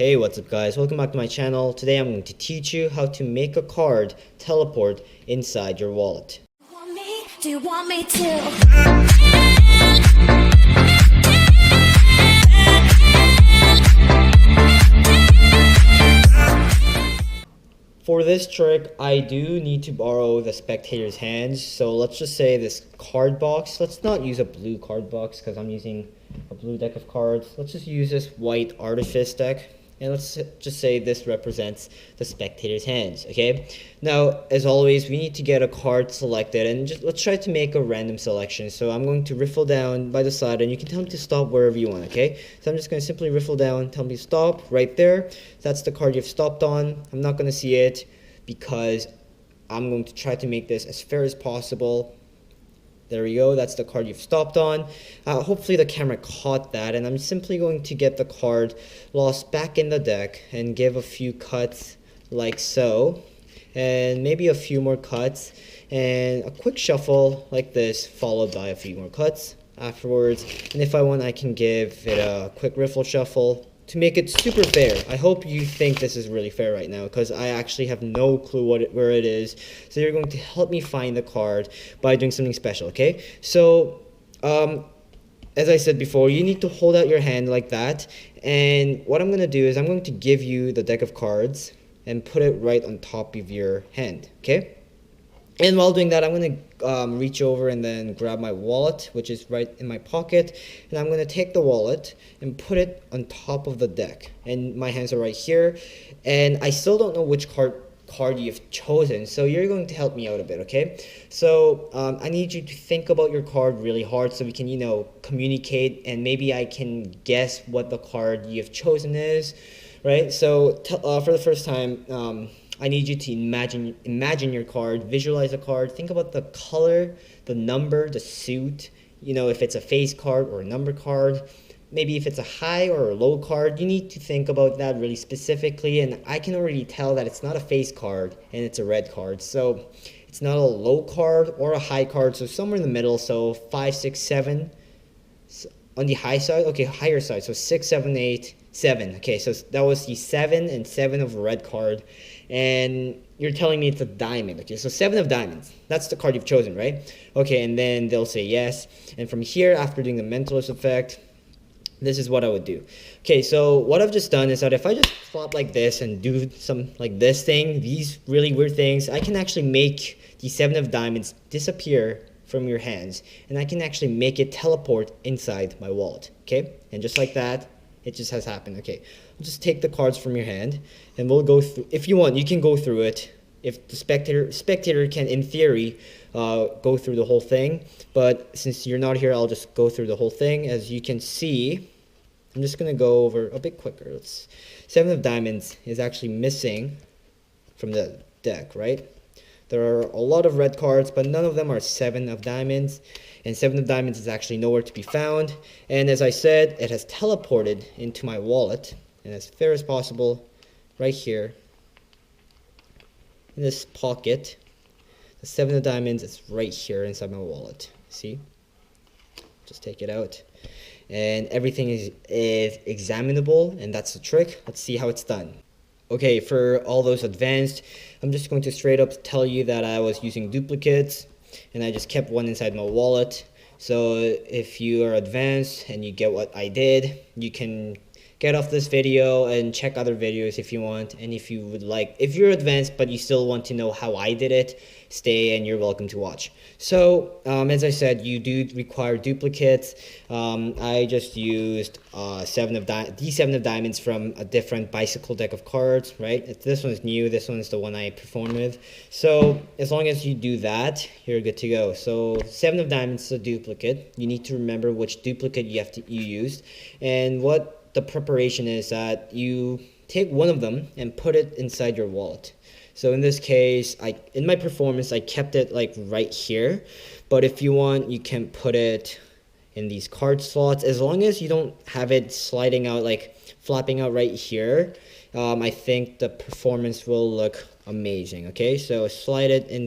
Hey, what's up guys? Welcome back to my channel. Today I'm going to teach you how to make a card teleport inside your wallet. Do you want me to? For this trick, I do need to borrow the spectator's hands. So let's just say this card box. Let's not use a blue card box because I'm using a blue deck of cards. Let's just use this white artifice deck. And let's just say this represents the spectator's hands, okay? Now, as always, we need to get a card selected, and let's try to make a random selection. So I'm going to riffle down by the side, and you can tell me to stop wherever you want, okay? So I'm just going to simply riffle down, tell me to stop right there. That's the card you've stopped on. I'm not going to see it because I'm going to try to make this as fair as possible. There we go, that's the card you've stopped on. Hopefully the camera caught that, and I'm simply going to get the card lost back in the deck and give a few cuts like so, and maybe a few more cuts, and a quick shuffle like this, followed by a few more cuts afterwards. And if I want, I can give it a quick riffle shuffle to make it super fair. I hope you think this is really fair right now because I actually have no clue where it is. So you're going to help me find the card by doing something special, okay? So, as I said before, you need to hold out your hand like that. And what I'm going to do is I'm going to give you the deck of cards and put it right on top of your hand, okay? And while doing that, I'm going to reach over and then grab my wallet, which is right in my pocket. And I'm going to take the wallet and put it on top of the deck. And my hands are right here. And I still don't know which card you've chosen. So you're going to help me out a bit, okay? So I need you to think about your card really hard so we can, communicate. And maybe I can guess what the card you've chosen is, right? So for the first time, I need you to imagine your card, visualize a card, think about the color, the number, the suit, if it's a face card or a number card, maybe if it's a high or a low card. You need to think about that really specifically, and I can already tell that it's not a face card and it's a red card. So it's not a low card or a high card, so somewhere in the middle, so 5, 6, 7. On the high side, okay, higher side, so 6, 7, 8, 7. Okay, so that was the 7 and 7 of a red card. And you're telling me it's a diamond. Okay, so 7 of diamonds. That's the card you've chosen, right? Okay, and then they'll say yes. And from here, after doing the mentalist effect, this is what I would do. Okay, so what I've just done is that if I just flop like this and do some like this thing, these really weird things, I can actually make the 7 of diamonds disappear from your hands, and I can actually make it teleport inside my wallet, okay? And just like that, it just has happened. Okay, I'll just take the cards from your hand, and we'll go through. If you want, you can go through it. If the spectator can, in theory, go through the whole thing. But since you're not here, I'll just go through the whole thing. As you can see, I'm just gonna go over a bit quicker. 7 of diamonds is actually missing from the deck, right? There are a lot of red cards, but none of them are 7 of diamonds. And 7 of diamonds is actually nowhere to be found. And as I said, it has teleported into my wallet. And as fair as possible, right here, in this pocket, the 7 of diamonds is right here inside my wallet. See? Just take it out. And everything is examinable, and that's the trick. Let's see how it's done. Okay, for all those advanced, I'm just going to straight up tell you that I was using duplicates, and I just kept one inside my wallet. So if you are advanced and you get what I did, you can get off this video and check other videos if you want. And if you would like, if you're advanced but you still want to know how I did it, stay and you're welcome to watch. So as I said, you do require duplicates. I just used D7 of diamonds from a different bicycle deck of cards, right? This one's new, this one's the one I performed with. So as long as you do that, you're good to go. So 7 of diamonds is a duplicate. You need to remember which duplicate you used, and what the preparation is that you take one of them and put it inside your wallet. So in this case, in my performance, I kept it like right here. But if you want, you can put it in these card slots. As long as you don't have it sliding out, like flapping out right here, I think the performance will look amazing. Okay, so slide it in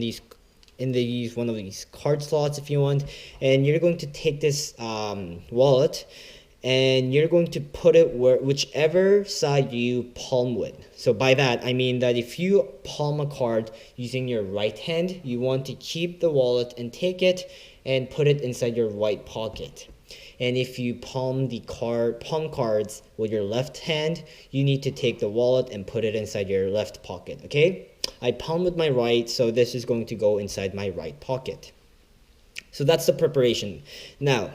one of these card slots if you want. And you're going to take this wallet and you're going to put it whichever side you palm with. So by that, I mean that if you palm a card using your right hand, you want to keep the wallet and take it and put it inside your right pocket. And if you palm cards with your left hand, you need to take the wallet and put it inside your left pocket, okay? I palm with my right, so this is going to go inside my right pocket. So that's the preparation. Now,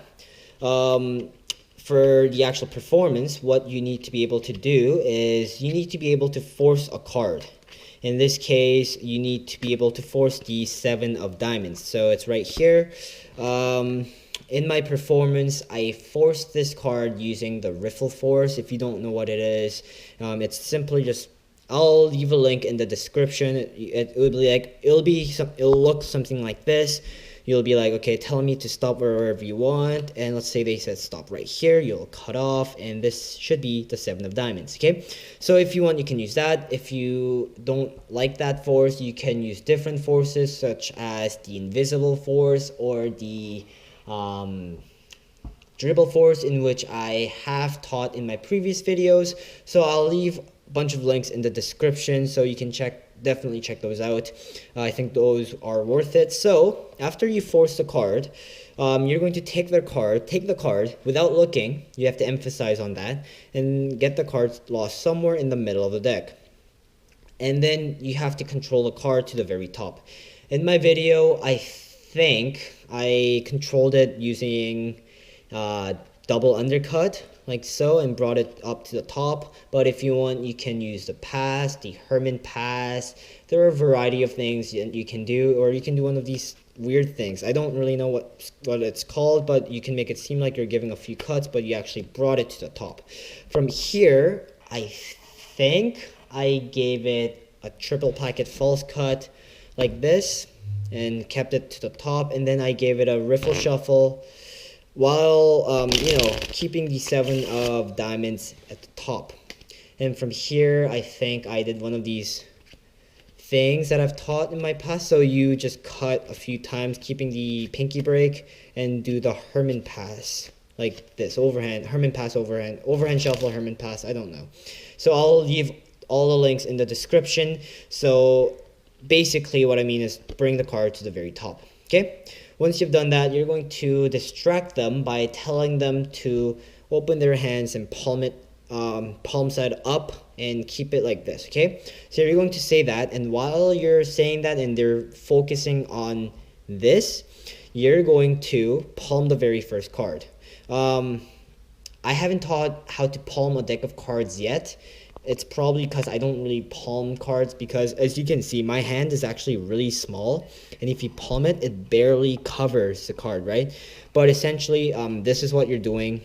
for the actual performance, what you need to be able to do is you need to be able to force a card. In this case, you need to be able to force the 7 of diamonds. So it's right here. In my performance, I forced this card using the riffle force. If you don't know what it is, it's simply just, I'll leave a link in the description. It will be like, it'll look something like this. You'll be like, okay, tell me to stop wherever you want, and let's say they said stop right here. You'll cut off, and this should be the 7 of diamonds, okay? So if you want, you can use that. If you don't like that force, you can use different forces, such as the invisible force or the dribble force, in which I have taught in my previous videos. So I'll leave a bunch of links in the description, so you can definitely check those out. I think those are worth it. So after you force the card, you're going to take the card without looking. You have to emphasize on that, and get the card lost somewhere in the middle of the deck. And then you have to control the card to the very top. In my video, I think I controlled it using double undercut, like so, and brought it up to the top. But if you want, you can use the pass, the Herman pass. There are a variety of things you can do, or you can do one of these weird things. I don't really know what it's called, but you can make it seem like you're giving a few cuts, but you actually brought it to the top. From here, I think I gave it a triple packet false cut like this and kept it to the top, and then I gave it a riffle shuffle while keeping the 7 of diamonds at the top. And from here, I think I did one of these things that I've taught in my past. So you just cut a few times, keeping the pinky break, and do the Herman pass like this, overhand, Herman pass, overhand shuffle, Herman pass, I don't know. So I'll leave all the links in the description. So basically what I mean is bring the card to the very top, okay? Once you've done that, you're going to distract them by telling them to open their hands and palm it, palm side up, and keep it like this, okay? So you're going to say that, and while you're saying that and they're focusing on this, you're going to palm the very first card. I haven't taught how to palm a deck of cards yet. It's probably because I don't really palm cards, because as you can see, my hand is actually really small, and if you palm it, it barely covers the card, right? But essentially, this is what you're doing.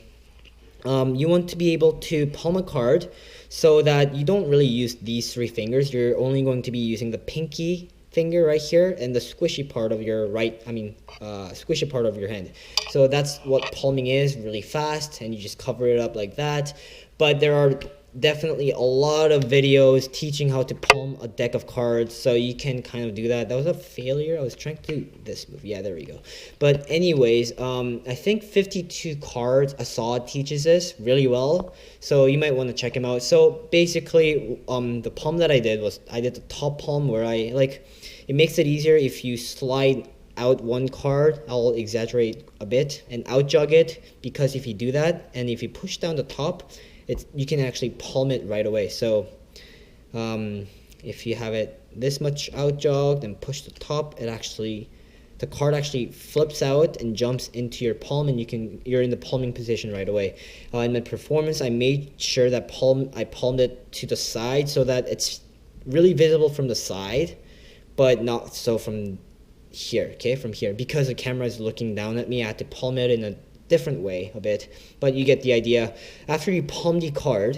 You want to be able to palm a card so that you don't really use these 3 fingers. You're only going to be using the pinky finger right here and the squishy part of your squishy part of your hand. So that's what palming is, really fast, and you just cover it up like that. But there are definitely a lot of videos teaching how to palm a deck of cards, so you can kind of do that. That was a failure. I was trying to do this move. Yeah, there we go. But anyways, I think 52 cards Assad teaches this really well, so you might want to check him out. So basically, the palm that I did was I did the top palm, where it makes it easier if you slide out one card. I'll exaggerate a bit and out jog it, because if you do that and if you push down the top, you can actually palm it right away. So if you have it this much out jogged and push the top, the card actually flips out and jumps into your palm, and you're in the palming position right away. In my performance, I made sure that I palmed it to the side so that it's really visible from the side, but not so from here, okay? From here, because the camera is looking down at me, I had to palm it in a different way a bit, but you get the idea. After you palm the card,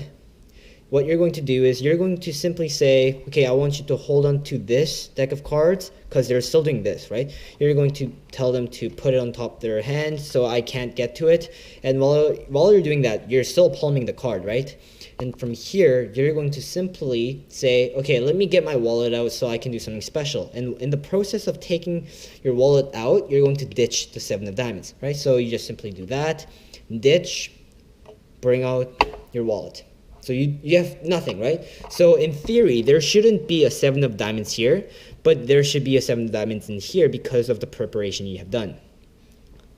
what you're going to do is you're going to simply say, okay, I want you to hold on to this deck of cards, because they're still doing this, right? You're going to tell them to put it on top of their hand so I can't get to it, and while you're doing that, you're still palming the card, right? And from here, you're going to simply say, okay, let me get my wallet out so I can do something special. And in the process of taking your wallet out, you're going to ditch the 7 of diamonds, right? So you just simply do that, ditch, bring out your wallet. So you have nothing, right? So in theory, there shouldn't be a 7 of diamonds here, but there should be a 7 of diamonds in here because of the preparation you have done.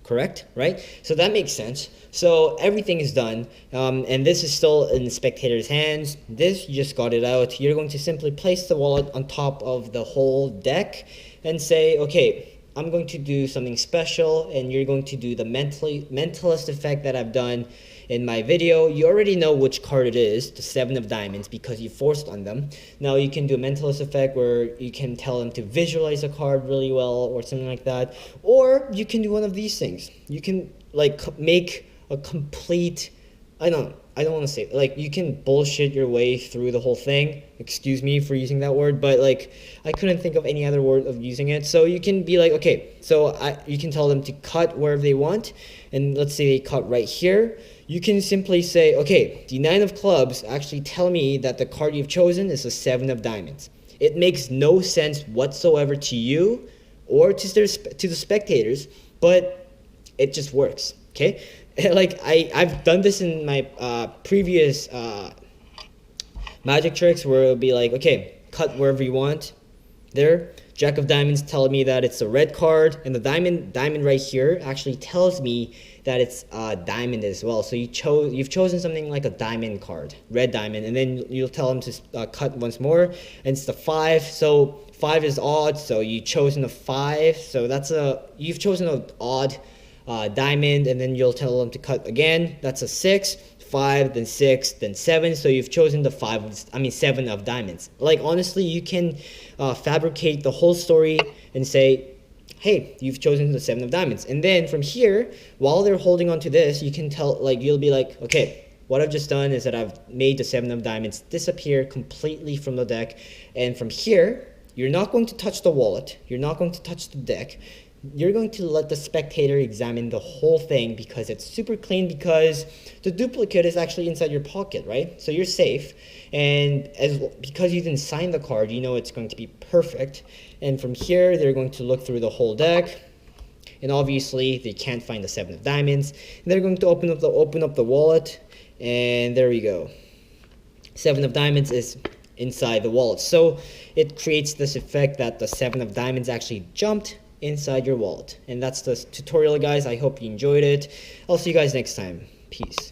Correct, right? So that makes sense. So everything is done, and this is still in the spectator's hands. This, you just got it out. You're going to simply place the wallet on top of the whole deck and say, okay, I'm going to do something special, and you're going to do the mentalist effect that I've done in my video. You already know which card it is, the 7 of diamonds, because you forced on them. Now you can do a mentalist effect where you can tell them to visualize a card really well or something like that. Or you can do one of these things. You can like make a complete, I don't want to say, like, you can bullshit your way through the whole thing. Excuse me for using that word, but like I couldn't think of any other word of using it. So you can be like, okay, so you can tell them to cut wherever they want, and let's say they cut right here. You can simply say, okay, the 9 of clubs actually tell me that the card you've chosen is a 7 of diamonds. It makes no sense whatsoever to you or to the spectators, but it just works, okay? Like, I've done this in my previous magic tricks where it'll be like, okay, cut wherever you want. There, Jack of diamonds telling me that it's a red card, and the diamond right here actually tells me that it's a diamond as well. So you've chosen something like a diamond card, red diamond, and then you'll tell them to cut once more, and it's the 5. So 5 is odd, so you've chosen a 5. So you've chosen an odd diamond, and then you'll tell them to cut again. That's a 6. 5, then 6, then 7. So you've chosen the 7 of diamonds. Like, honestly, you can fabricate the whole story and say, hey, you've chosen the 7 of diamonds. And then from here, while they're holding on to this, you can tell, like, you'll be like, okay, what I've just done is that I've made the 7 of diamonds disappear completely from the deck. And from here, you're not going to touch the wallet. You're not going to touch the deck. You're going to let the spectator examine the whole thing because it's super clean, because the duplicate is actually inside your pocket, right? So you're safe, and because you didn't sign the card, you know it's going to be perfect. And from here, they're going to look through the whole deck, and obviously they can't find the 7 of diamonds. And they're going to open up the wallet, and there we go. 7 of diamonds is inside the wallet. So it creates this effect that the 7 of diamonds actually jumped inside your wallet. And that's the tutorial, guys. I hope you enjoyed it. I'll see you guys next time. Peace.